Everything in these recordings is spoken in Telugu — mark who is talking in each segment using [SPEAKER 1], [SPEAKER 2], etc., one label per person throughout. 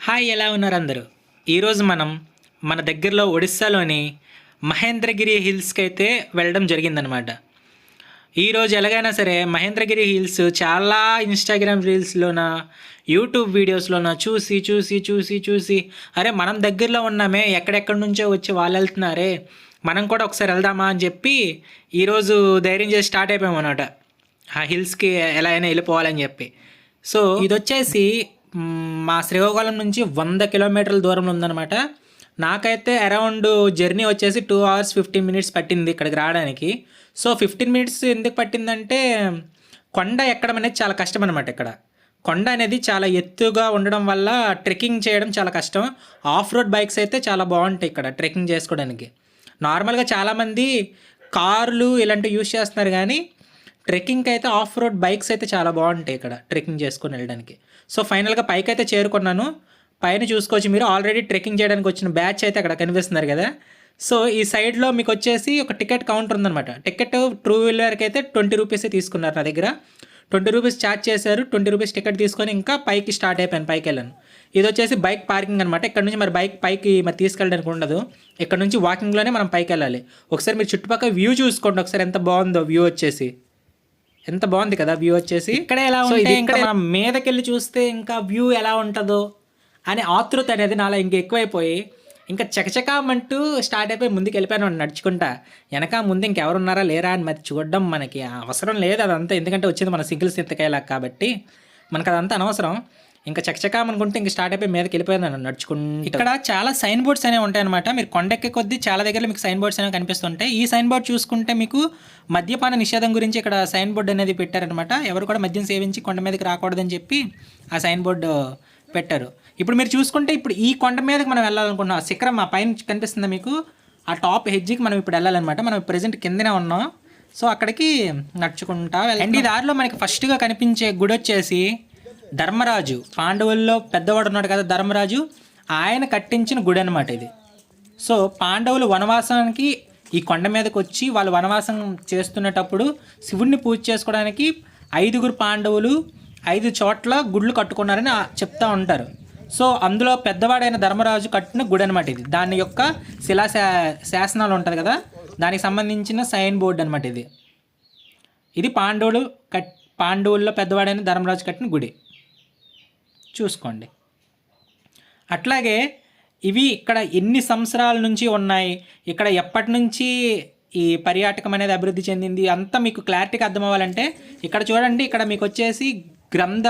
[SPEAKER 1] హాయ్, ఎలా ఉన్నారు అందరూ? ఈరోజు మనం మన దగ్గరలో ఒడిస్సాలోని మహేంద్రగిరి హిల్స్కి అయితే వెళ్ళడం జరిగిందనమాట. ఈరోజు ఎలాగైనా సరే మహేంద్రగిరి హిల్స్ చాలా ఇన్స్టాగ్రామ్ రీల్స్లోన, యూట్యూబ్ వీడియోస్లోన చూసి చూసి చూసి చూసి అరే మనం దగ్గరలో ఉన్నామే, ఎక్కడెక్కడి నుంచో వచ్చి వాళ్ళు వెళ్తున్నారే, మనం కూడా ఒకసారి వెళ్దామా అని చెప్పి ఈరోజు ధైర్యం చేసి స్టార్ట్ అయిపోయామన్నమాట ఆ హిల్స్కి ఎలా అయినా వెళ్ళిపోవాలని చెప్పి. సో ఇది వచ్చేసి మా శ్రీకాకుళం నుంచి 100 కిలోమీటర్ల దూరంలో ఉందన్నమాట. నాకైతే అరౌండ్ జర్నీ వచ్చేసి 2 hours 15 minutes పట్టింది ఇక్కడికి రావడానికి. సో 15 minutes ఎందుకు పట్టిందంటే కొండ ఎక్కడం అనేది చాలా కష్టం అనమాట. ఇక్కడ కొండ అనేది చాలా ఎత్తుగా ఉండడం వల్ల ట్రెక్కింగ్ చేయడం చాలా కష్టం. ఆఫ్ రోడ్ బైక్స్ అయితే చాలా బాగుంటాయి ఇక్కడ ట్రెక్కింగ్ చేసుకోవడానికి. నార్మల్గా చాలామంది కార్లు ఇలాంటివి యూజ్ చేస్తున్నారు, కానీ ట్రెక్కింగ్కి అయితే ఆఫ్ రోడ్ బైక్స్ అయితే చాలా బాగుంటాయి ఇక్కడ ట్రెక్కింగ్ చేసుకొని వెళ్ళడానికి. సో ఫైనల్గా పైకి అయితే చేరుకున్నాను. పైన చూసుకోవచ్చు మీరు, ఆల్రెడీ ట్రెక్కింగ్ చేయడానికి వచ్చిన బ్యాచ్ అయితే అక్కడ కనిపిస్తున్నారు కదా. సో ఈ సైడ్లో మీకు వచ్చేసి ఒక టికెట్ కౌంటర్ ఉందన్నమాట. టికెట్ టూ వీలర్కి అయితే 20 రూపీసే తీసుకున్నారు నా దగ్గర. 20 రూపీస్ ఛార్జ్ చేశారు. 20 రూపీస్ టికెట్ తీసుకొని ఇంకా పైకి స్టార్ట్ అయిపోయాను, పైకి వెళ్ళాను. ఇది వచ్చేసి బైక్ పార్కింగ్ అనమాట. ఇక్కడ నుంచి మరి బైక్ పైకి మరి తీసుకెళ్ళడానికి ఉండదు, ఇక్కడ నుంచి వాకింగ్లోనే మనం పైకి వెళ్ళాలి. ఒకసారి మీరు చుట్టుపక్కల వ్యూ చూసుకోండి ఒకసారి, ఎంత బాగుందో వ్యూ వచ్చేసి. ఎంత బాగుంది కదా వ్యూ వచ్చేసి. ఇక్కడ ఎలా ఉంది, ఇంకా మనం మీదకెళ్ళి చూస్తే ఇంకా వ్యూ ఎలా ఉంటుందో అనే ఆతృత అనేది నాలో ఇంక ఎక్కువైపోయి ఇంకా చకచకామంటూ స్టార్ట్ అయిపోయి ముందుకు వెళ్ళిపోయాను నడుచుకుంటా. వెనక ముందు ఇంకెవరున్నారా లేరా అని మరి చూడడం మనకి అవసరం లేదు అదంతా, ఎందుకంటే వచ్చింది మన సింగిల్ సింతకాయలా కాబట్టి మనకు అదంతా అనవసరం. ఇంకా చకచకాం అనుకుంటే ఇంకా స్టార్ట్ అయిపోయి మీదకి వెళ్ళిపోయాను నడుచుకుంటూ. ఇక్కడ చాలా సైన్ బోర్డ్స్ అనేవి ఉంటాయి అనమాట. మీరు కొండెక్కే కొద్దీ చాలా దగ్గర మీకు సైన్ బోర్డ్స్ అనేవి కనిపిస్తుంటాయి. ఈ సైన్ బోర్డ్ చూసుకుంటే మీకు మద్యపాన నిషేధం గురించి ఇక్కడ సైన్ బోర్డు అనేది పెట్టారనమాట. ఎవరు కూడా మద్యం సేవించి కొండ మీదకి రాకూడదని చెప్పి ఆ సైన్ బోర్డు పెట్టారు. ఇప్పుడు మీరు చూసుకుంటే ఇప్పుడు ఈ కొండ మీదకి మనం వెళ్ళాలనుకుంటున్నాం. ఆ శిఖరం ఆ పైన కనిపిస్తుందా మీకు, ఆ టాప్ హెడ్జికి మనం ఇప్పుడు వెళ్ళాలన్నమాట. మనం ప్రజెంట్ కిందనే ఉన్నాం. సో అక్కడికి నడుచుకుంటా వెళ్ళండి. ఈ దారిలో మనకి ఫస్ట్గా కనిపించే గుడి వచ్చేసి ధర్మరాజు, పాండవుల్లో పెద్దవాడు ఉన్నాడు కదా ధర్మరాజు, ఆయన కట్టించిన గుడి అనమాట ఇది. సో పాండవులు వనవాసానికి ఈ కొండ మీదకి వచ్చి వాళ్ళు వనవాసం చేస్తున్నప్పుడు శివుడిని పూజ చేసుకోవడానికి 5 పాండవులు 5 చోట్ల గుళ్ళు కట్టుకున్నారని చెప్తా ఉంటారు. సో అందులో పెద్దవాడైన ధర్మరాజు కట్టిన గుడి అనమాట ఇది. దాని యొక్క శాసనాలు ఉంటుంది కదా, దానికి సంబంధించిన సైన్ బోర్డు అనమాట ఇది. ఇది పాండవుల్లో పెద్దవాడైన ధర్మరాజు కట్టిన గుడి చూసుకోండి. అట్లాగే ఇవి ఇక్కడ ఎన్ని సంవత్సరాల నుంచి ఉన్నాయి, ఇక్కడ ఎప్పటి నుంచి ఈ పర్యాటకం అనేది అభివృద్ధి చెందింది అంతా మీకు క్లారిటీగా అర్థం అవ్వాలంటే ఇక్కడ చూడండి. ఇక్కడ మీకు వచ్చేసి గ్రంథ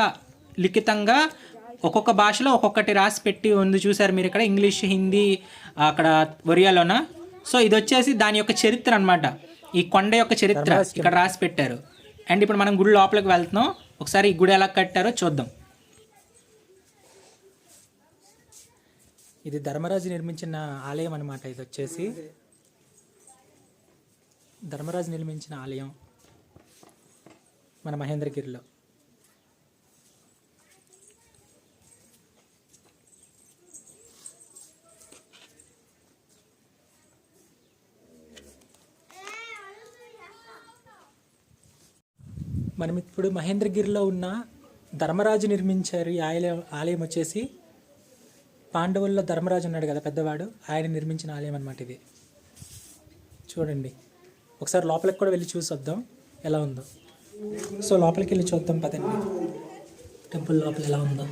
[SPEAKER 1] లిఖితంగా ఒక్కొక్క భాషలో ఒక్కొక్కటి రాసి పెట్టి ఉంది చూసారు మీరు ఇక్కడ, ఇంగ్లీష్, హిందీ, అక్కడ ఒరియాలోన. సో ఇది వచ్చేసి దాని యొక్క చరిత్ర అనమాట. ఈ కొండ యొక్క చరిత్ర ఇక్కడ రాసి పెట్టారు. అండ్ ఇప్పుడు మనం గుడి లోపలికి వెళ్తున్నాం. ఒకసారి ఈ గుడి ఎలా కట్టారో చూద్దాం. ఇది ధర్మరాజు నిర్మించిన ఆలయం అనమాట. ఇది వచ్చేసి ధర్మరాజు నిర్మించిన ఆలయం మన మహేంద్రగిరిలో. మనం ఇప్పుడు మహేంద్రగిరిలో ఉన్న ధర్మరాజు నిర్మించారు ఈ ఆలయం వచ్చేసి. పాండవుల్లో ధర్మరాజు ఉన్నాడు కదా పెద్దవాడు, ఆయన నిర్మించిన ఆలయం అనమాట ఇది. చూడండి ఒకసారి లోపలికి కూడా వెళ్ళి చూసి వద్దాం ఎలా ఉందో. సో లోపలికి వెళ్ళి చూద్దాం పదండి, టెంపుల్ లోపల ఎలా ఉందో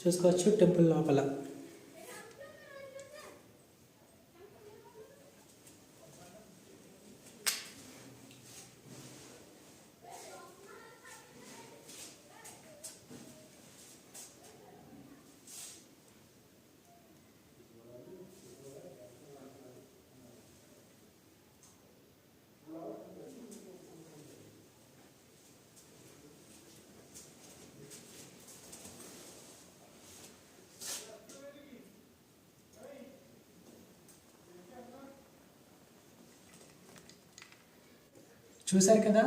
[SPEAKER 1] చూసుకోవచ్చు. టెంపుల్ లోపల చూశారు కదా,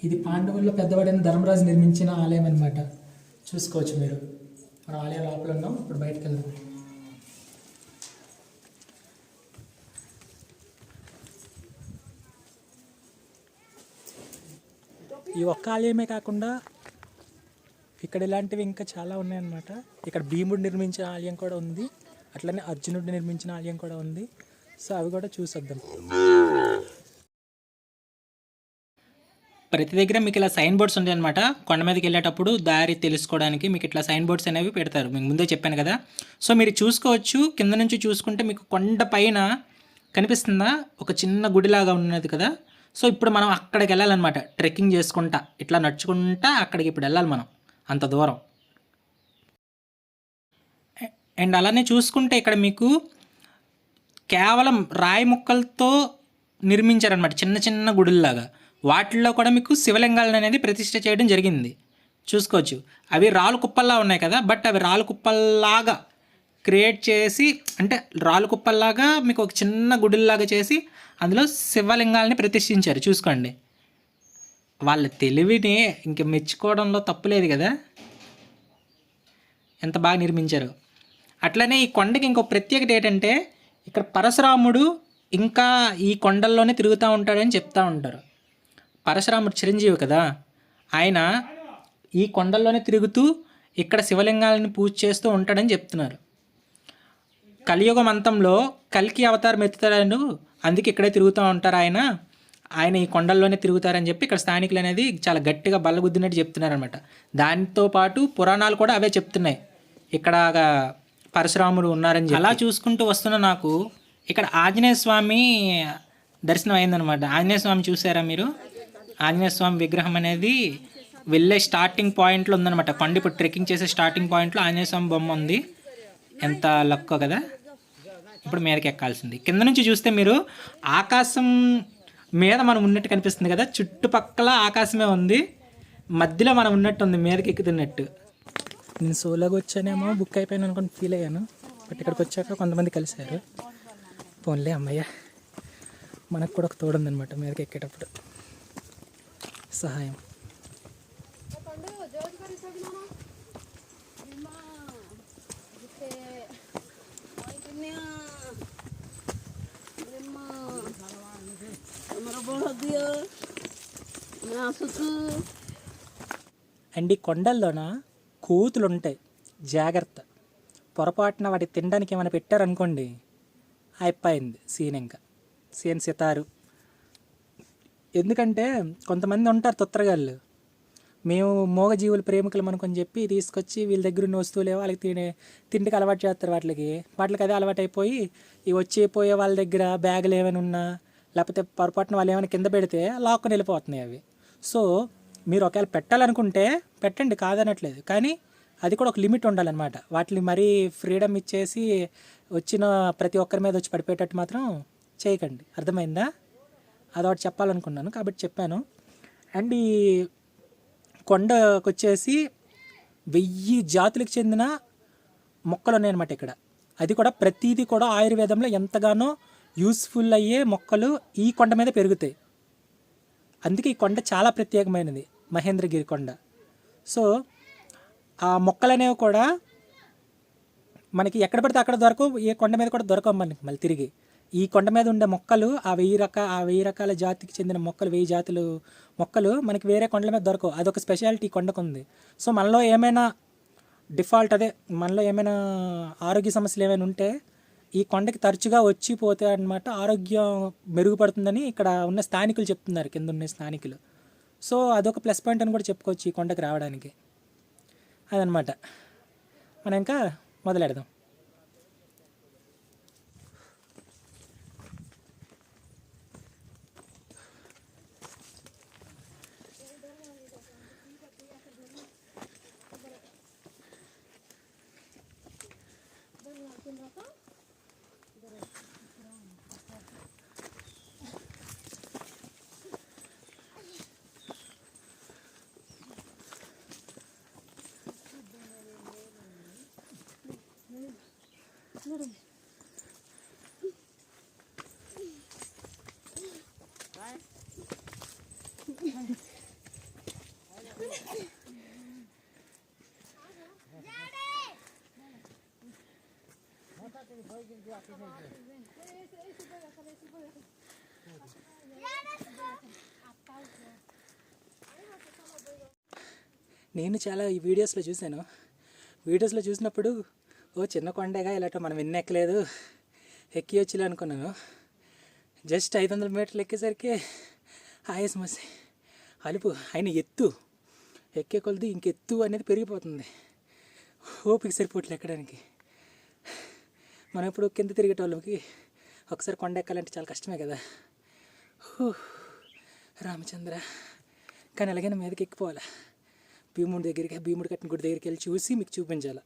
[SPEAKER 1] ఇది పాండవుల్లో పెద్దవాడైన ధర్మరాజు నిర్మించిన ఆలయం అనమాట. చూసుకోవచ్చు మీరు. మనం ఆలయం లోపల ఉన్నాం, ఇప్పుడు బయటకు వెళ్దాం. ఈ ఒక్క ఆలయమే కాకుండా
[SPEAKER 2] ఇక్కడ ఇలాంటివి ఇంకా చాలా ఉన్నాయన్నమాట. ఇక్కడ భీముడు నిర్మించిన ఆలయం కూడా ఉంది, అట్లనే అర్జునుడు నిర్మించిన ఆలయం కూడా ఉంది. సో అవి కూడా చూసొద్దాం.
[SPEAKER 1] ప్రతి దగ్గర మీకు ఇలా సైన్ బోర్డ్స్ ఉంటాయి అనమాట. కొండ మీదకి వెళ్ళేటప్పుడు దారి తెలుసుకోవడానికి మీకు ఇట్లా సైన్ బోర్డ్స్ అనేవి పెడతారు. మీకు ముందే చెప్పాను కదా. సో మీరు చూసుకోవచ్చు, కింద నుంచి చూసుకుంటే మీకు కొండ పైన కనిపిస్తుందా ఒక చిన్న గుడిలాగా ఉన్నది కదా. సో ఇప్పుడు మనం అక్కడికి వెళ్ళాలన్నమాట. ట్రెక్కింగ్ చేసుకుంటా ఇట్లా నడుచుకుంటా అక్కడికి ఇప్పుడు వెళ్ళాలి మనం, అంత దూరం. అండ్ అలానే చూసుకుంటే ఇక్కడ మీకు కేవలం రాయి ముక్కలతో నిర్మించారనమాట చిన్న చిన్న గుడుల్లాగా. వాటిల్లో కూడా మీకు శివలింగాలను అనేది ప్రతిష్ఠ చేయడం జరిగింది. చూసుకోవచ్చు, అవి రాళ్ళు కుప్పల్లా ఉన్నాయి కదా, బట్ అవి రాళ్ళు కుప్పల్లాగా క్రియేట్ చేసి, అంటే రాళ్ళు కుప్పల్లాగా మీకు ఒక చిన్న గుడిల్లాగా చేసి అందులో శివలింగాలని ప్రతిష్ఠించారు. చూసుకోండి, వాళ్ళ తెలివిని ఇంక మెచ్చుకోవడంలో తప్పులేదు కదా, ఎంత బాగా నిర్మించారు. అట్లనే ఈ కొండకి ఇంకో ప్రత్యేకత ఏంటంటే ఇక్కడ పరశురాముడు ఇంకా ఈ కొండల్లోనే తిరుగుతూ ఉంటాడని చెప్తూ ఉంటారు. పరశురాముడు చిరంజీవి కదా, ఆయన ఈ కొండల్లోనే తిరుగుతూ ఇక్కడ శివలింగాలను పూజ చేస్తూ ఉంటాడని చెప్తున్నారు. కలియుగం అంతంలో కల్కి అవతారం ఎత్తుతాడు, అందుకే ఇక్కడే తిరుగుతూ ఉంటారు ఆయన ఈ కొండల్లోనే తిరుగుతారని చెప్పి ఇక్కడ స్థానికులు అనేది చాలా గట్టిగా బల్లగుద్దినట్టు చెప్తున్నారనమాట. దాంతోపాటు పురాణాలు కూడా అవే చెప్తున్నాయి, ఇక్కడ పరశురాముడు ఉన్నారని చెప్పి. అలా చూసుకుంటూ వస్తున్న నాకు ఇక్కడ ఆంజనేయ స్వామి దర్శనం అయిందనమాట. ఆంజనేయ స్వామి చూసారా మీరు? ఆంజనేయ స్వామి విగ్రహం అనేది వెళ్ళే స్టార్టింగ్ పాయింట్లో ఉందన్నమాట. కొండ ఇప్పుడు ట్రెక్కింగ్ చేసే స్టార్టింగ్ పాయింట్లో ఆంజనేయ స్వామి బొమ్మ ఉంది. ఎంత లక్కో కదా. ఇప్పుడు మీదకి ఎక్కాల్సింది. కింద నుంచి చూస్తే మీరు ఆకాశం మీద మనం ఉన్నట్టు కనిపిస్తుంది కదా, చుట్టుపక్కల ఆకాశమే ఉంది, మధ్యలో మనం ఉన్నట్టు ఉంది, మీదకి ఎక్కుతున్నట్టు.
[SPEAKER 2] నేను సోలోగా వచ్చానేమో బుక్ అయిపోయాను అనుకుని ఫీల్ అయ్యాను, బట్ ఇక్కడికి వచ్చాక కొంతమంది కలిశారు. పోన్లే అమ్మయ్య, మనకు కూడా ఒక తోడుందనమాట మీదకి ఎక్కేటప్పుడు సహాయం. అండ్ ఈ కొండల్లోన కోతులు ఉంటాయి, జాగ్రత్త. పొరపాటున వాటి తినడానికి ఏమైనా పెట్టారనుకోండి, అయిపోయింది సీన్. ఇంకా సీన్ సితారు. ఎందుకంటే కొంతమంది ఉంటారు తొత్తరగాళ్ళు, మేము మూగజీవుల ప్రేమికులు అనుకొని చెప్పి తీసుకొచ్చి వీళ్ళ దగ్గర ఉన్న వస్తువులే వాళ్ళకి తిండికి అలవాటు చేస్తారు. వాటికి అదే అలవాటు అయిపోయి ఈ వచ్చిపోయే వాళ్ళ దగ్గర బ్యాగులు ఏమైనా ఉన్నా, లేకపోతే పొరపాటున వాళ్ళు ఏమైనా కింద పెడితే లాక్కొని వెళ్ళిపోతున్నాయి అవి. సో మీరు ఒకవేళ పెట్టాలనుకుంటే పెట్టండి, కాదనట్లేదు, కానీ అది కూడా ఒక లిమిట్ ఉండాలన్నమాట. వాటిని మరీ ఫ్రీడమ్ ఇచ్చేసి వచ్చిన ప్రతి ఒక్కరి మీద వచ్చి పడిపోయేటట్టు మాత్రం చేయకండి, అర్థమైందా? అదొకటి చెప్పాలనుకున్నాను కాబట్టి చెప్పాను. అండ్ ఈ కొండకు వచ్చేసి 1000 జాతులకు చెందిన మొక్కలు ఉన్నాయన్నమాట ఇక్కడ. అది కూడా ప్రతిదీ కూడా ఆయుర్వేదంలో ఎంతగానో యూస్ఫుల్ అయ్యే మొక్కలు ఈ కొండ మీద పెరుగుతాయి. అందుకే ఈ కొండ చాలా ప్రత్యేకమైనది, మహేంద్రగిరి కొండ. సో ఆ మొక్కలు అనేవి కూడా మనకి ఎక్కడ పడితే అక్కడ దొరకవు, ఏ కొండ మీద కూడా దొరకవు మనకి. మళ్ళీ తిరిగి ఈ కొండ మీద ఉండే మొక్కలు ఆ 1000 రకాల జాతికి చెందిన మొక్కలు, 1000 జాతులు మొక్కలు మనకి వేరే కొండల మీద దొరకవు. అదొక స్పెషాలిటీ కొండకు ఉంది. సో మనలో ఏమైనా డిఫాల్ట్, అదే మనలో ఏమైనా ఆరోగ్య సమస్యలు ఏమైనా ఉంటే ఈ కొండకి తరచుగా వచ్చిపోతే అన్నమాట ఆరోగ్యం మెరుగుపడుతుందని ఇక్కడ ఉన్న స్థానికులు చెప్తున్నారు, కింద ఉన్న స్థానికులు. సో అదొక ప్లస్ పాయింట్ అని కూడా చెప్పుకోవచ్చు ఈ కొండకి రావడానికి. అదనమాట. మనం ఇంకా మొదలెడదాం. నేను చాలా ఈ వీడియోస్లో చూశాను. వీడియోస్లో చూసినప్పుడు ఓ చిన్న కొండగా ఇలాంటి మనం ఎన్ని ఎక్కలేదు, ఎక్కి వచ్చిలే అనుకున్నాను. జస్ట్ 500 మీటర్లు ఎక్కేసరికి ఆయాసం వస్తాయి, అలుపు. ఆయన ఎక్కే కొలది ఇంకెత్తు అనేది పెరిగిపోతుంది, ఓపిక సరిపోవట్లే ఎక్కడానికి. మనం ఇప్పుడు కింద తిరిగేటోళ్ళకి ఒకసారి కొండ ఎక్కాలంటే చాలా కష్టమే కదా. రామచంద్ర, కానీ అలాగైనా మీదకి ఎక్కిపోవాలా. భీముడు కట్టిన గుడి దగ్గరికి వెళ్ళి చూసి మీకు చూపించాలి.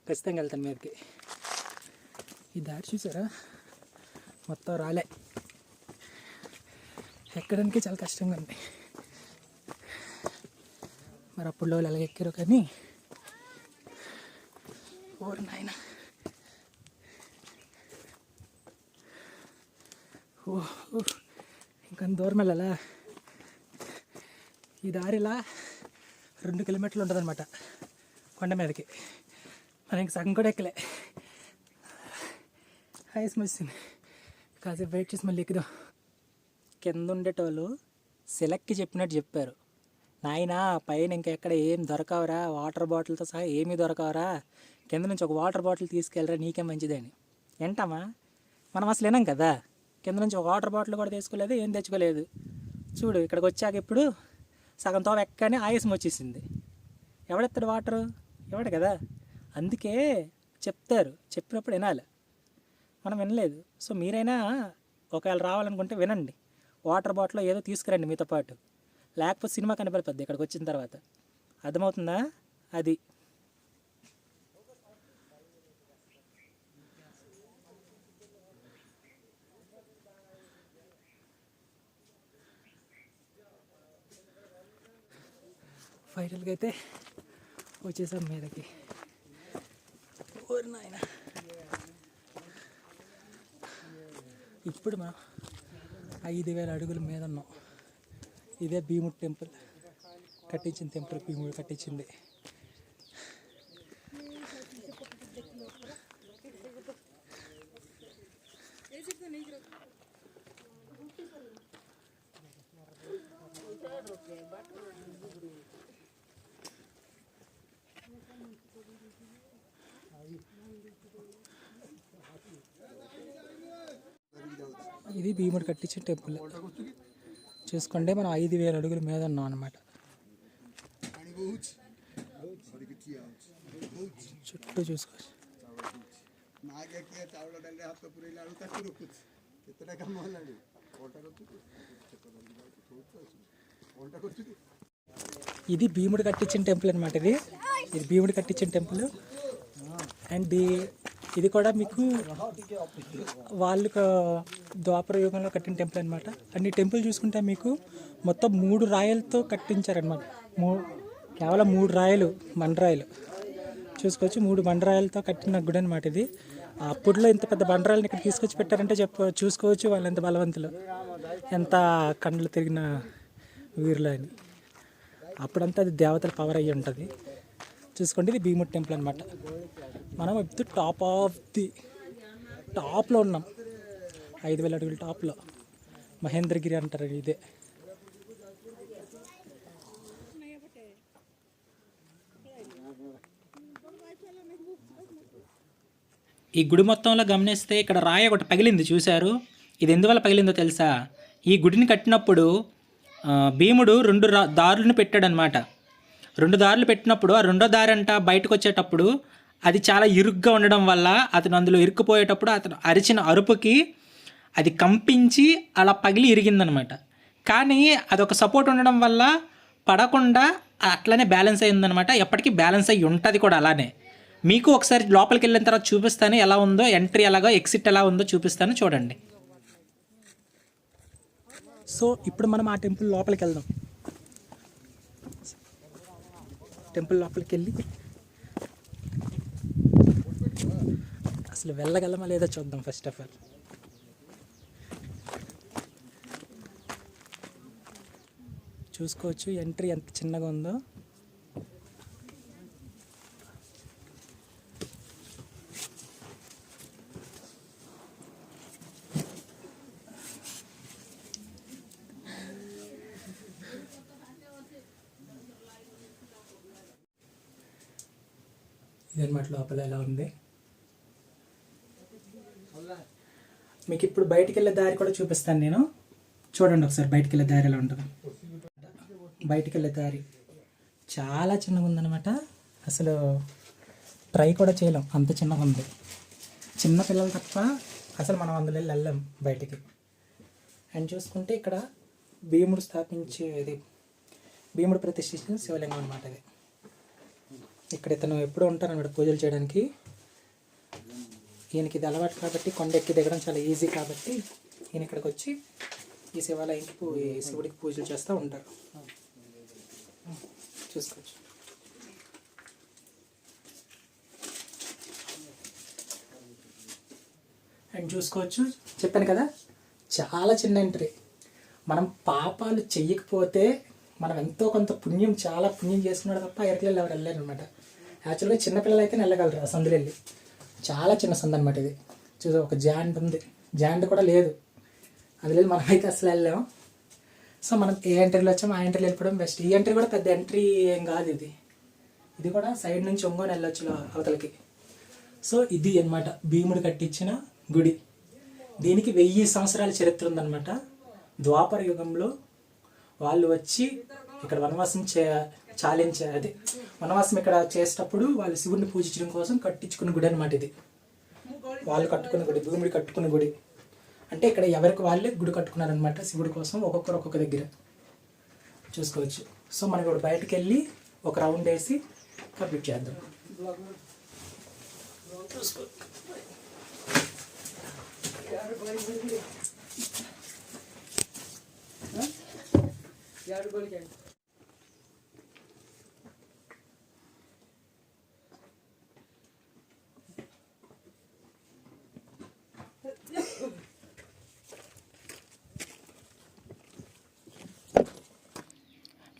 [SPEAKER 2] ఖచ్చితంగా వెళ్తాను మీదకి. ఈ దారి చూసారా, మొత్తం రాలే, ఎక్కడానికి చాలా కష్టంగా ఉంది. మరి అప్పుడు వాళ్ళు అలాగే ఎక్కారు కానీ ఓరు నాయన. ఇంకా దూరం వెళ్ళాలా. ఈ దారిలా 2 కిలోమీటర్లు ఉంటుంది అనమాట కొండ మీదకి. మనం ఇంక సగం కూడా ఎక్కలే, ఆయాసం వచ్చింది. కాసేపు వెయిట్ చేసి మళ్ళీ ఎక్కుదాం. కింద ఉండేటోళ్ళు సెలెక్ట్కి చెప్పినట్టు చెప్పారు, నాయనా పైన ఇంకెక్కడ ఏం దొరకవరా, వాటర్ బాటిల్తో సహా ఏమీ దొరకవరా, కింద నుంచి ఒక వాటర్ బాటిల్ తీసుకెళ్ళరా నీకే మంచిదని. ఏంటమ్మా, మనం అసలు వినాం కదా. కింద నుంచి ఒక వాటర్ బాటిల్ కూడా తీసుకోలేదు, ఏం తెచ్చుకోలేదు. చూడు ఇక్కడికి వచ్చాక ఇప్పుడు సగం తోవ ఎక్కనే ఆయాసం వచ్చేసింది. ఎవడెత్తాడు వాటరు, ఎవడు కదా. అందుకే చెప్తారు, చెప్పినప్పుడు వినాలి. మనం వినలేదు. సో మీరైనా ఒకవేళ రావాలనుకుంటే వినండి, వాటర్ బాటిల్ ఏదో తీసుకురండి మీతో పాటు, లేకపోతే సినిమా కనిపెడుతుంది ఇక్కడికి వచ్చిన తర్వాత. అర్థమవుతుందా? అది ఫైనల్గా అయితే వచ్చేసాం మీదకి. ఓరి నాయన, ఇప్పుడు మనం 5000 అడుగుల మీద ఉన్నాం. ఇదే భీముడు టెంపుల్ కట్టించిన టెంపుల్, భీముడు కట్టించింది. ఇది భీముడు కట్టించిన టెంపుల్. చూసుకోండి, మనం 5000 అడుగుల మీద ఉన్నాం అన్నమాట. చుట్టూ చూసుకోవచ్చు. ఇది భీముడు కట్టించిన టెంపుల్ అనమాట. ఇది భీముడు కట్టించిన టెంపుల్. అండ్ ఇది కూడా మీకు వాళ్ళు ద్వాపర యుగంలో కట్టిన టెంపుల్ అనమాట. అండ్ ఈ టెంపుల్ చూసుకుంటే మీకు మొత్తం 3 రాయలతో కట్టించారనమాట. కేవలం 3 రాయలు, బండరాయలు చూసుకోవచ్చు. 3 బండరాయలతో కట్టిన గుడి అనమాట ఇది. అప్పట్లో ఇంత పెద్ద బండరాయలను ఇక్కడ తీసుకొచ్చి పెట్టారంటే చూసుకోవచ్చు వాళ్ళు ఎంత బలవంతులు, ఎంత కండ్లు తిరిగిన వీరులు అని. అప్పుడంతా అది దేవతల పవర్ అయ్యి ఉంటుంది. చూసుకోండి, ఇది భీముడు టెంపుల్ అనమాట. మనం ఇప్పుడు టాప్లో ఉన్నాం, 5000 అడుగుల టాప్లో. మహేంద్రగిరి అంటారు ఇదే.
[SPEAKER 1] ఈ గుడి మొత్తంలో గమనిస్తే ఇక్కడ రాయి ఒకటి పగిలింది చూశారు. ఇది ఎందువల్ల పగిలిందో తెలుసా? ఈ గుడిని కట్టినప్పుడు భీముడు 2 దారులను పెట్టాడనమాట. 2 దారులు పెట్టినప్పుడు ఆ 2వ దారి అంట బయటకు వచ్చేటప్పుడు అది చాలా ఇరుగ్గా ఉండడం వల్ల అతను అందులో ఇరుక్కుపోయేటప్పుడు అతను అరిచిన అరుపుకి అది కంపించి అలా పగిలి ఇరిగిందనమాట. కానీ అదొక సపోర్ట్ ఉండడం వల్ల పడకుండా అట్లనే బ్యాలెన్స్ అయ్యిందనమాట. ఎప్పటికీ బ్యాలెన్స్ అయ్యి ఉంటుంది కూడా అలానే. మీకు ఒకసారి లోపలికి వెళ్ళిన తర్వాత చూపిస్తాను ఎలా ఉందో, ఎంట్రీ ఎలాగో ఎగ్జిట్ ఎలా ఉందో చూపిస్తాను, చూడండి.
[SPEAKER 2] సో ఇప్పుడు మనం ఆ టెంపుల్ లోపలికి వెళ్దాం. టెంపుల్ లోపలికి వెళ్ళి అసలు వెళ్ళగలమా లేదా చూద్దాం. ఫస్ట్ ఆఫ్ ఆల్ చూసుకోవచ్చు ఎంట్రీ ఎంత చిన్నగా ఉందో. ఇదన్నమాట లోపల ఎలా ఉంది. మీకు ఇప్పుడు బయటికి వెళ్ళే దారి కూడా చూపిస్తాను నేను. చూడండి ఒకసారి బయటికి వెళ్ళే దారి ఎలా ఉంటుంది. బయటికి వెళ్ళే దారి చాలా చిన్నగా ఉందన్నమాట. అసలు ట్రై కూడా చేయలేం, అంత చిన్నగా ఉంది. చిన్న పిల్లలు తప్ప అసలు మనం అందులో వెళ్ళాం బయటికి. అండ్ చూసుకుంటే ఇక్కడ భీముడు స్థాపించేది, భీముడు ప్రతిష్ఠించిన శివలింగం అనమాట ఇది. ఇక్కడ ఇతను ఎప్పుడూ ఉంటారన్నమాట పూజలు చేయడానికి. ఈయనకి ఇది అలవాటు కాబట్టి కొండ ఎక్కి దిగడం చాలా ఈజీ కాబట్టి ఈయన ఇక్కడికి వచ్చి ఈ శివాలయంకి ఈ శివుడికి పూజలు చేస్తూ ఉంటారు. చూసుకోవచ్చు. అండ్ చూసుకోవచ్చు, చెప్పాను కదా చాలా చిన్న ఎంట్రీ. మనం పాపాలు చెయ్యకపోతే మనం ఎంతో కొంత పుణ్యం, చాలా పుణ్యం చేసుకున్నాడు తప్ప ఎరకలు ఎవరు వెళ్ళారు అనమాట. యాక్చువల్గా చిన్నపిల్లలు అయితే వెళ్ళగలరు ఆ సందులు వెళ్ళి. చాలా చిన్న సందు అనమాట ఇది. చూసా ఒక జాయింట్ ఉంది, జాయింట్ కూడా లేదు, అది లేదు. మనం అయితే అసలు వెళ్ళాం. సో మనం ఏ ఎంట్రీలో వచ్చామో ఆ ఎంట్రీలో వెళ్ళిపోవడం బెస్ట్. ఈ ఎంట్రీ కూడా పెద్ద ఎంట్రీ ఏం కాదు ఇది. ఇది కూడా సైడ్ నుంచి ఒంగోని వెళ్ళొచ్చు అవతలకి. సో ఇది అన్నమాట భీముడు కట్టించిన గుడి. దీనికి 1000 సంవత్సరాల చరిత్ర ఉందన్నమాట. ద్వాపర యుగంలో వాళ్ళు వచ్చి ఇక్కడ వనవాసం అదే వనవాసం ఇక్కడ చేసేటప్పుడు వాళ్ళు శివుడిని పూజించడం కోసం కట్టించుకున్న గుడి అనమాట ఇది. వాళ్ళు కట్టుకున్న గుడి, భూముడి కట్టుకున్న గుడి. అంటే ఇక్కడ ఎవరికి వాళ్ళే గుడి కట్టుకున్నారనమాట శివుడి కోసం, ఒక్కొక్కరు ఒక్కొక్క దగ్గర. చూసుకోవచ్చు. సో మనకి ఇప్పుడు బయటకు వెళ్ళి ఒక రౌండ్ వేసి కంప్లీట్ చేద్దాం. చూసుకో.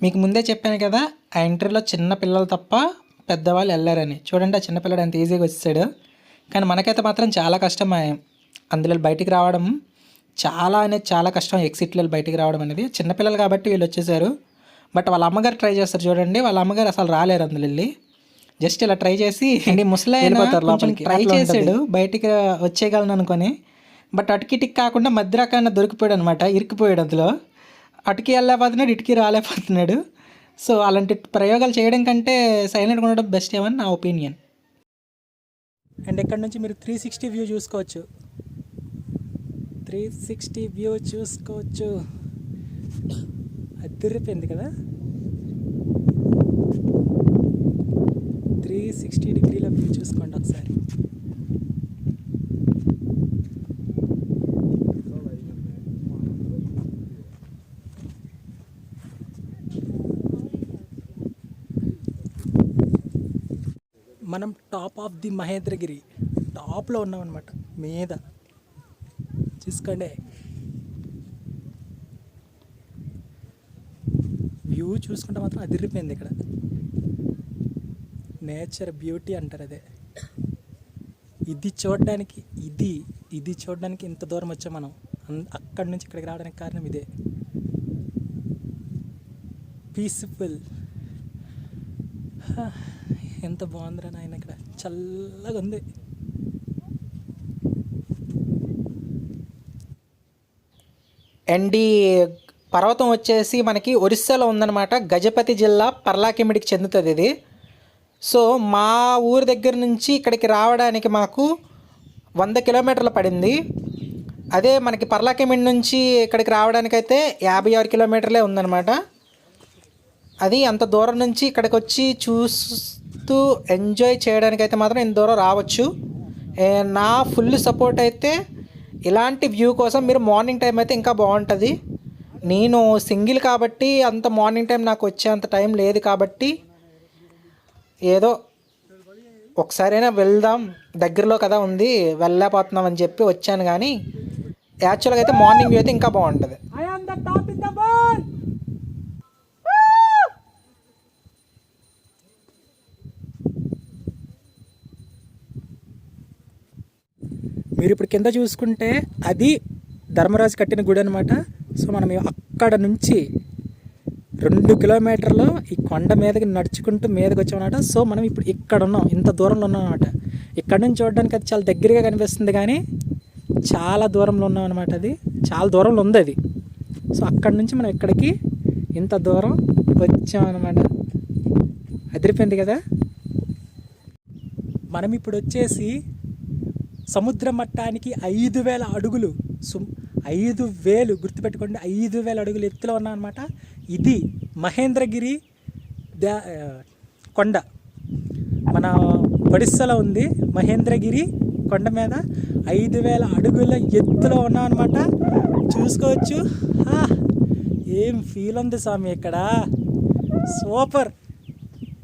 [SPEAKER 2] మీకు ముందే చెప్పాను కదా ఆ ఎంట్రీలో చిన్న పిల్లలు తప్ప పెద్దవాళ్ళు వెళ్ళారని. చూడండి ఆ చిన్నపిల్లడు ఎంత ఈజీగా వచ్చాడు. కానీ మనకైతే మాత్రం చాలా కష్టం అందులో బయటికి రావడం. చాలా కష్టం ఎగ్జిట్లో బయటికి రావడం అనేది. చిన్నపిల్లలు కాబట్టి వీళ్ళు వచ్చేసారు. బట్ వాళ్ళ అమ్మగారు ట్రై చేస్తారు చూడండి. వాళ్ళ అమ్మగారు అసలు రాలేరు అందులో వెళ్ళి. జస్ట్ ఇలా ట్రై చేసి ముసలాయన ట్రై చేసాడు బయటికి వచ్చేయగలను అనుకొని. బట్ అటుకిటికి కాకుండా మధ్య రకాన్ని దొరికిపోయాడు అనమాట, ఇరికిపోయాడు అందులో. అటుకి వెళ్ళలేకపోతున్నాడు, ఇటుకి రాలేకపోతున్నాడు. సో అలాంటి ప్రయోగాలు చేయడం కంటే సైలెంట్గా ఉండడం బెస్ట్ ఏమని నా ఒపీనియన్. అండ్ ఇక్కడ నుంచి మీరు 360 వ్యూ చూసుకోవచ్చు. 360 వ్యూ చూసుకోవచ్చు. అదిరిపోయింది కదా. 360 డిగ్రీల వ్యూ చూసుకోండి ఒకసారి. మనం టాప్ ఆఫ్ ది మహేంద్రగిరి టాప్లో ఉన్నామన్నమాట, మీద చూసుకోండి. వ్యూ చూసుకుంటే మాత్రం అదిరిపోయింది. ఇక్కడ నేచర్ బ్యూటీ అంటారు అదే. ఇది చూడడానికి ఇంత దూరం వచ్చాం మనం. అక్కడి నుంచి ఇక్కడికి రావడానికి కారణం ఇదే. పీస్ఫుల్. ఎంత బాగుందిరా నాయన, ఇక్కడ చల్లగా ఉంది. అండ్ ఈ పర్వతం వచ్చేసి మనకి ఒరిస్సాలో ఉందన్నమాట. గజపతి జిల్లా పర్లాకిమిడికి చెందుతుంది ఇది. సో మా ఊరి దగ్గర నుంచి ఇక్కడికి రావడానికి మాకు 100 కిలోమీటర్లు పడింది. అదే మనకి పర్లాకిమిడి నుంచి ఇక్కడికి రావడానికైతే 56 కిలోమీటర్లే ఉందన్నమాట. అది అంత దూరం నుంచి ఇక్కడికి వచ్చి చూస్తూ ఎంజాయ్ చేయడానికైతే మాత్రం ఇంత దూరం రావచ్చు. నా ఫుల్ సపోర్ట్ అయితే ఇలాంటి వ్యూ కోసం మీరు మార్నింగ్ టైం అయితే ఇంకా బాగుంటుంది. నేను సింగిల్ కాబట్టి అంత మార్నింగ్ టైం నాకు వచ్చేంత టైం లేదు కాబట్టి ఏదో ఒకసారైనా వెళ్దాం, దగ్గరలో కదా ఉంది, వెళ్ళలేకపోతున్నాం అని చెప్పి వచ్చాను. కానీ యాక్చువల్గా అయితే మార్నింగ్ వ్యూ అయితే ఇంకా బాగుంటుంది. మీరు ఇప్పుడు కింద చూసుకుంటే అది ధర్మరాజు కట్టిన గుడి అనమాట. సో మనం అక్కడ నుంచి 2 కిలోమీటర్లు ఈ కొండ మీదకి నడుచుకుంటూ మీదకి వచ్చామన్నమాట. సో మనం ఇప్పుడు ఇక్కడ ఉన్నాం, ఇంత దూరంలో ఉన్నాం అనమాట. ఇక్కడ నుంచి చూడడానికి అది చాలా దగ్గరగా కనిపిస్తుంది కానీ చాలా దూరంలో ఉన్నాం అనమాట. అది చాలా దూరంలో ఉంది అది. సో అక్కడి నుంచి మనం ఇక్కడికి ఇంత దూరం వచ్చామన్నమాట. అదిరిపోయింది కదా. మనం ఇప్పుడు వచ్చేసి సముద్ర మట్టానికి 5,000 అడుగులు 5,000 గుర్తుపెట్టుకోండి, 5,000 అడుగులు ఎత్తులో ఉన్నాం అనమాట. ఇది మహేంద్రగిరి కొండ మన ఒడిస్సాలో ఉంది. మహేంద్రగిరి కొండ మీద 5,000 అడుగుల ఎత్తులో ఉన్నాం అనమాట. చూసుకోవచ్చు. ఏం ఫీల్ ఉంది స్వామి ఇక్కడ, సూపర్.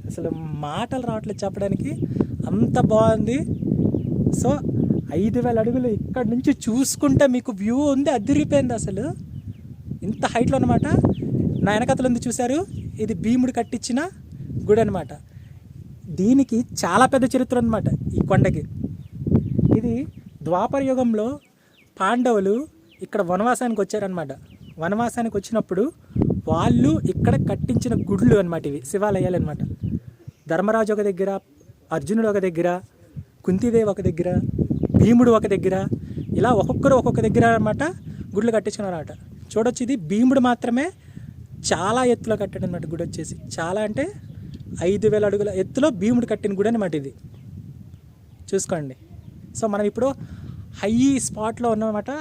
[SPEAKER 2] అసలు మాటలు రావట్లేదు చెప్పడానికి, అంత బాగుంది. సో 5,000 అడుగులు ఇక్కడ నుంచి చూసుకుంటే మీకు వ్యూ ఉంది, అదిరిపోయింది అసలు. ఇంత హైట్లో అనమాట. నా వెనకతలు ఉంది చూశారు, ఇది భీముడు కట్టించిన గుడి అనమాట. దీనికి చాలా పెద్ద చరిత్ర అనమాట ఈ కొండకి. ఇది ద్వాపర యుగంలో పాండవులు ఇక్కడ వనవాసానికి వచ్చారనమాట. వనవాసానికి వచ్చినప్పుడు వాళ్ళు ఇక్కడ కట్టించిన గుళ్ళు అనమాట. ఇవి శివాలయాలు అనమాట. ధర్మరాజు ఒక దగ్గర, అర్జునుడు ఒక దగ్గర, కుంతీదేవి ఒక దగ్గర, భీముడు ఒక దగ్గర, ఇలా ఒక్కొక్కరు ఒక్కొక్క దగ్గర అనమాట గుళ్ళు కట్టించుకున్నారన్నమాట. చూడొచ్చు, ఇది భీముడు మాత్రమే చాలా ఎత్తులో కట్టాడు అనమాట గుడి వచ్చేసి. చాలా అంటే 5,000 అడుగుల ఎత్తులో భీముడు కట్టిన గుడి అనమాట ఇది. చూసుకోండి. సో మనం ఇప్పుడు హై స్పాట్లో ఉన్నామన్నమాట.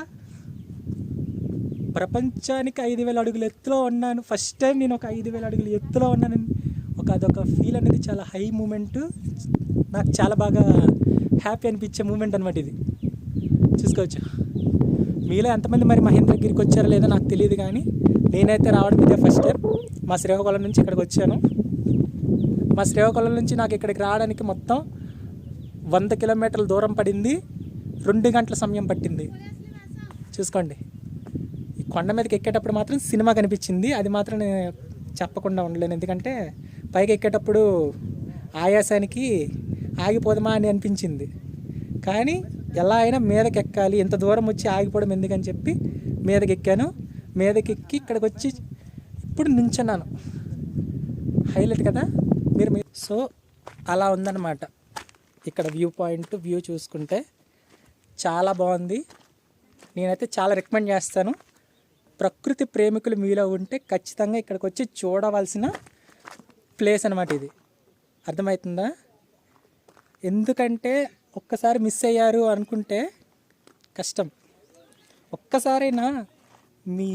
[SPEAKER 2] ప్రపంచానికి 5,000 అడుగుల ఎత్తులో ఉన్నాను. ఫస్ట్ టైం నేను ఒక 5,000 అడుగుల ఎత్తులో ఉన్నాను. అదొక ఫీల్ అనేది చాలా హై మూమెంట్. నాకు చాలా బాగా హ్యాపీ అనిపించే మూమెంట్ అనమాట ఇది. చూసుకోవచ్చు. మీలో ఎంతమంది మరి మహేంద్రగిరికి వచ్చారో లేదో నాకు తెలియదు, కానీ నేనైతే రావడం ఇదే ఫస్ట్ టైం. మా శ్రీకాకుళం నుంచి ఇక్కడికి వచ్చాను. మా శ్రీకాకుళం నుంచి నాకు ఇక్కడికి రావడానికి మొత్తం 100 కిలోమీటర్ల దూరం పడింది. 2 గంటల సమయం పట్టింది. చూసుకోండి. ఈ కొండ మీదకి ఎక్కేటప్పుడు మాత్రం సినిమా కనిపించింది. అది మాత్రం నేను చెప్పకుండా ఉండలేను, ఎందుకంటే పైకి ఎక్కేటప్పుడు ఆయాసానికి ఆగిపోదామా అని అనిపించింది. కానీ ఎలా అయినా మీదకి ఎక్కాలి, ఇంత దూరం వచ్చి ఆగిపోవడం ఎందుకని చెప్పి మీదకి ఎక్కాను. మీదకి ఎక్కి ఇక్కడికి వచ్చి ఇప్పుడు నించున్నాను. హైలైట్ కదా మీరు. సో అలా ఉందన్నమాట ఇక్కడ వ్యూ చూసుకుంటే చాలా బాగుంది. నేనైతే చాలా రికమెండ్ చేస్తాను. ప్రకృతి ప్రేమికులు మీలో ఉంటే ఖచ్చితంగా ఇక్కడికి వచ్చి చూడవలసిన ప్లేస్ అనమాట ఇది. అర్థమవుతుందా? ఎందుకంటే ఒక్కసారి మిస్ అయ్యారు అనుకుంటే కష్టం. ఒక్కసారైనా మీ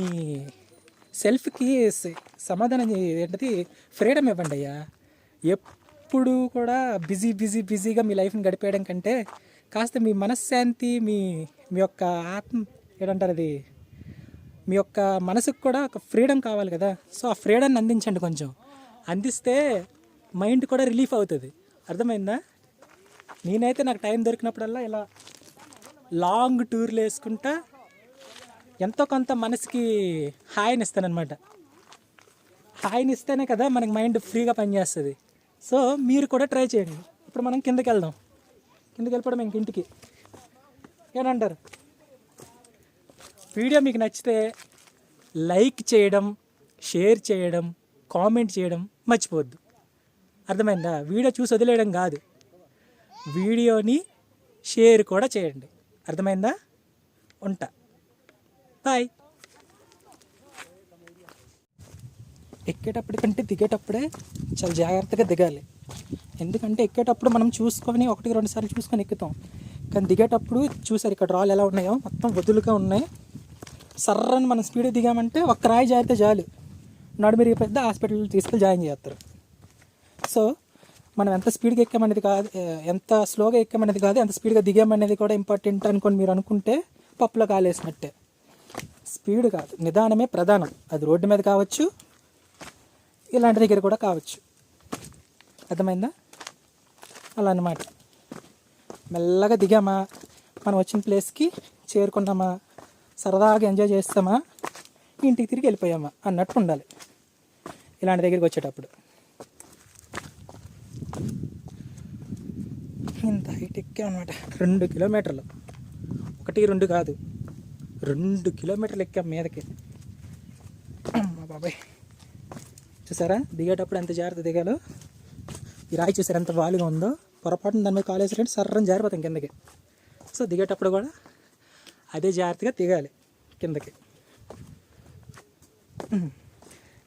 [SPEAKER 2] సెల్ఫ్కి సమాధానం ఏంటది, ఫ్రీడమ్ ఇవ్వండి అయ్యా. ఎప్పుడు కూడా బిజీగా మీ లైఫ్ని గడిపేయడం కంటే కాస్త మీ మనశ్శాంతి, మీ యొక్క ఆత్మ ఏంటంటారు, అది మీ యొక్క మనసుకు కూడా ఒక ఫ్రీడమ్ కావాలి కదా. సో ఆ ఫ్రీడమ్ని అందించండి. కొంచెం అందిస్తే మైండ్ కూడా రిలీఫ్ అవుతుంది. అర్థమైందా? నేనైతే నాకు టైం దొరికినప్పుడల్లా ఇలా లాంగ్ టూర్లు వేసుకుంటా ఎంతో కొంత మనసుకి హాయిని ఇస్తానన్నమాట. హాయిని ఇస్తేనే కదా మనకి మైండ్ ఫ్రీగా పనిచేస్తుంది. సో మీరు కూడా ట్రై చేయండి. ఇప్పుడు మనం కిందకి వెళ్దాం. కిందకి వెళ్ళిపోవడం ఇంక ఇంటికి. ఏమంటారు? వీడియో మీకు నచ్చితే లైక్ చేయడం, షేర్ చేయడం, కామెంట్ చేయడం మర్చిపోవద్దు. అర్థమైందా? వీడియో చూసి వదిలేయడం కాదు, వీడియోని షేర్ కూడా చేయండి. అర్థమైందా? ఉంటా. బాయ్. ఎక్కేటప్పుడు కంటే దిగేటప్పుడే చాలా జాగ్రత్తగా దిగాలి. ఎందుకంటే ఎక్కేటప్పుడు మనం చూసుకొని 1-2 సార్లు చూసుకొని ఎక్కుతాం. కానీ దిగేటప్పుడు చూసారు ఇక్కడ రాళ్ళు ఎలా ఉన్నాయో, మొత్తం వదులుగా ఉన్నాయి. సర్రని మనం స్పీడ్ దిగామంటే ఒక్క రాయి జారితే చాలు, నడుమిరిగి పెద్ద హాస్పిటల్ తీసుకెళ్ళి జాయిన్ చేస్తారు. సో మనం ఎంత స్పీడ్గా ఎక్కామనేది కాదు, ఎంత స్లోగా ఎక్కామనేది కాదు, ఎంత స్పీడ్గా దిగామనేది కూడా ఇంపార్టెంట్ అనుకొని మీరు అనుకుంటే పప్పులో కాలేసినట్టే. స్పీడ్ కాదు, నిదానమే ప్రధానం. అది రోడ్డు మీద కావచ్చు, ఇలాంటి దగ్గర కూడా కావచ్చు. అర్థమైందా? అలా అన్నమాట. మెల్లగా దిగామా, మనం వచ్చిన ప్లేస్కి చేరుకున్నామా, సరదాగా ఎంజాయ్ చేస్తామా, ఇంటికి తిరిగి వెళ్ళిపోయామా అన్నట్టు ఉండాలి ఇలాంటి దగ్గరికి వచ్చేటప్పుడు. ఇంత హైట్ ఎక్కామన్నమాట. 2 కిలోమీటర్లు, 1-2 కాదు, 2 కిలోమీటర్లు ఎక్కాం మీదకి. అమ్మా బాబాయ్, చూసారా దిగేటప్పుడు ఎంత జాగ్రత్త దిగాలో. ఈ రాయి చూసారు ఎంత వాలుగా ఉందో, పొరపాటున దాని మీద కాలేజ్ రండి సర్రని జారిపోతాం కిందకి. సో దిగేటప్పుడు కూడా అదే జాగ్రత్తగా దిగాలి కిందకి.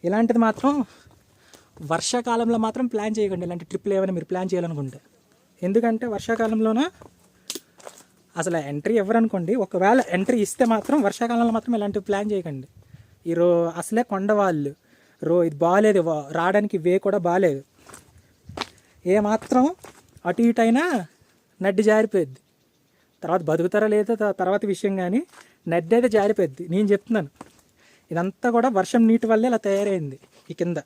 [SPEAKER 2] ఇలాంటిది మాత్రం వర్షాకాలంలో మాత్రం ప్లాన్ చేయకండి, ఇలాంటి ట్రిప్లు ఏమైనా మీరు ప్లాన్ చేయాలనుకుంటే. ఎందుకంటే వర్షాకాలంలోన అసలు ఎంట్రీ ఎవరనుకోండి, ఒకవేళ ఎంట్రీ ఇస్తే మాత్రం వర్షాకాలంలో మాత్రం ఇలాంటివి ప్లాన్ చేయకండి. అసలే కొండవాళ్ళు ఇది బాగాలేదు, రావడానికి వే కూడా బాగాలేదు. ఏమాత్రం అటు ఇటు అయినా నడ్డి జారిపోద్ది. తర్వాత బతుకుతారా లేదో తర్వాత విషయం, కానీ నడ్డి అయితే జారిపోద్ది. నేను చెప్తున్నాను, ఇదంతా కూడా వర్షం నీటి వల్లే ఇలా తయారైంది. ఈ కింద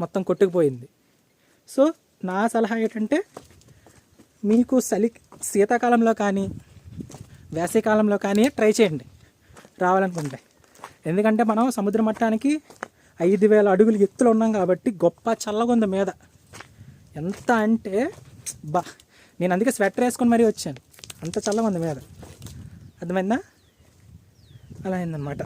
[SPEAKER 2] మొత్తం కొట్టుకుపోయింది. సో నా సలహా ఏంటంటే, మీకు శీతాకాలంలో కానీ వేసవికాలంలో కానీ ట్రై చేయండి రావాలనుకుంటే. ఎందుకంటే మనం సముద్ర మట్టానికి 5,000 అడుగులు ఎత్తులో ఉన్నాం కాబట్టి గొప్ప చల్లగా ఉంది మీద. ఎంత అంటే నేను అందుకే స్వెటర్ వేసుకొని మరీ వచ్చాను, అంత చల్లగా ఉంది మీద. అర్థమైందా? అలా అయిందనమాట.